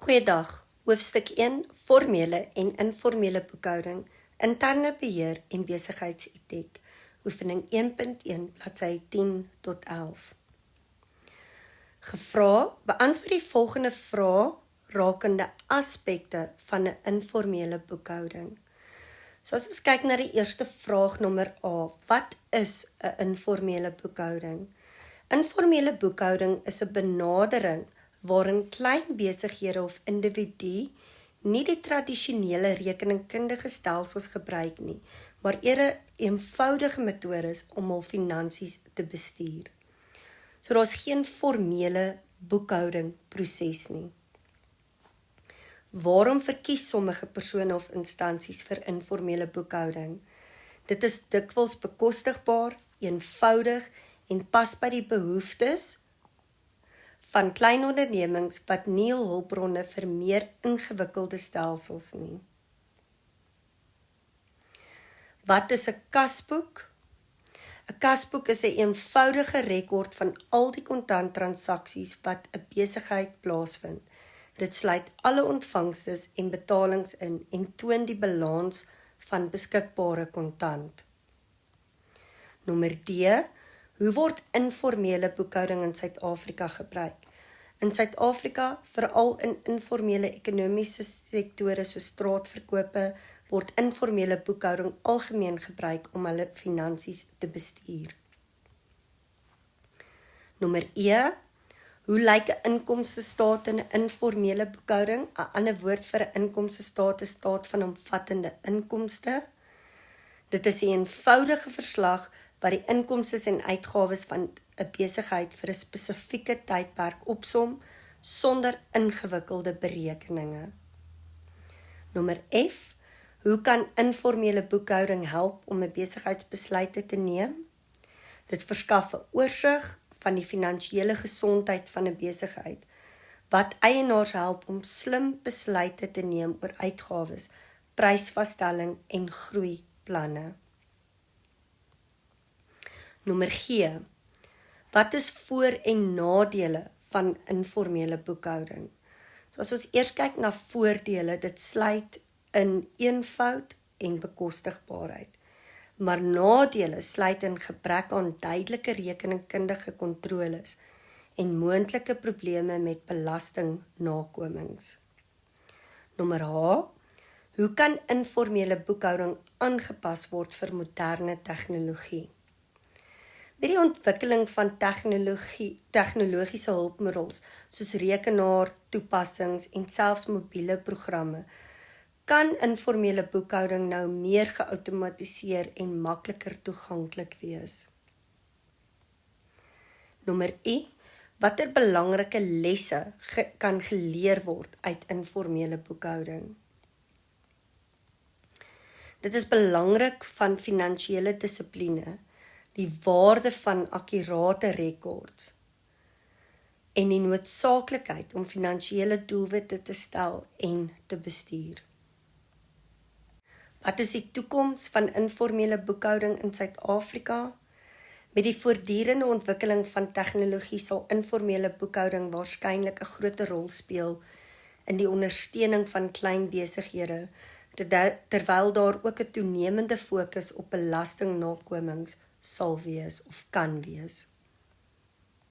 Goeiedag, hoofstuk 1, formele en informele boekhouding, interne beheer en besigheidsetiek, oefening 1.1, bladsy 10 tot 11. Gevra, beantwoord die volgende vrae rakende aspekte van 'n informele boekhouding. So as ons kyk na die eerste vraag nommer A, wat is 'n informele boekhouding? Informele boekhouding is 'n benadering waarin klein besighede of individu nie die tradisionele rekeningkundige stelsels gebruik nie, maar eerder eenvoudige metodes om hul finansies te bestuur. So daar's geen formele boekhouding proses nie. Waarom verkies sommige persone of instansies vir informele boekhouding? Dit is dikwels bekostigbaar, eenvoudig en pas by die behoeftes van klein ondernemings wat nie hul hulpbronne vir meer ingewikkelde stelsels nie. Wat is 'n kasboek? 'n Kasboek is 'n eenvoudige rekord van al die kontanttransaksies wat 'n besigheid plaasvind. Dit sluit alle ontvangstes en betalings in en toon die balans van beskikbare kontant. Nommer D. Hoe word informele boekhouding in Suid-Afrika gebruik? In Suid-Afrika, veral in informele ekonomiese sektore soos straatverkope, word informele boekhouding algemeen gebruik om hulle finansies te bestuur. Nommer E. Hoe lyk 'n inkomstestaat in 'n informele boekhouding? 'n ander woord vir 'n inkomstestaat is staat van omvattende inkomste. Dit is 'n eenvoudige verslag wat die inkomstes en uitgawes van 'n besigheid vir 'n spesifieke tydperk opsom sonder ingewikkelde berekeninge. Nommer F. Hoe kan informele boekhouding help om 'n besigheidsbesluite te neem? Dit verskaf 'n oorsig van die finansiële gesondheid van 'n besigheid, wat eienaars help om slim besluite te neem oor uitgawes, prysvasstelling en groeiplanne. Nommer G. Wat is voor- en nadele van informele boekhouding? So as ons eers kyk na voordele, dit sluit in eenvoud en bekostigbaarheid. Maar nadele sluit in gebrek aan duidelike rekeningkundige kontroles en moontlike probleme met belastingnakomings. Nommer H. Hoe kan informele boekhouding aangepas word vir moderne tegnologie? Met die ontwikkeling van tegnologiese hulpmiddels soos rekenaar, toepassings en selfs mobiele programme, kan informele boekhouding nou meer geautomatiseer en makliker toeganklik wees. Nommer I. Watter belangrike lesse kan geleer word uit informele boekhouding? Dit is belangrik van finansiële dissipline, die waarde van akkurate rekords en die noodsaaklikheid om finansiële doelwitte te stel en te bestuur. Wat is die toekoms van informele boekhouding in Suid-Afrika? Met die voortdurende ontwikkeling van tegnologie sal informele boekhouding waarskynlik 'n groter rol speel in die ondersteuning van klein besighede, terwyl daar ook 'n toenemende fokus op belastingnakomings sal wees of kan wees.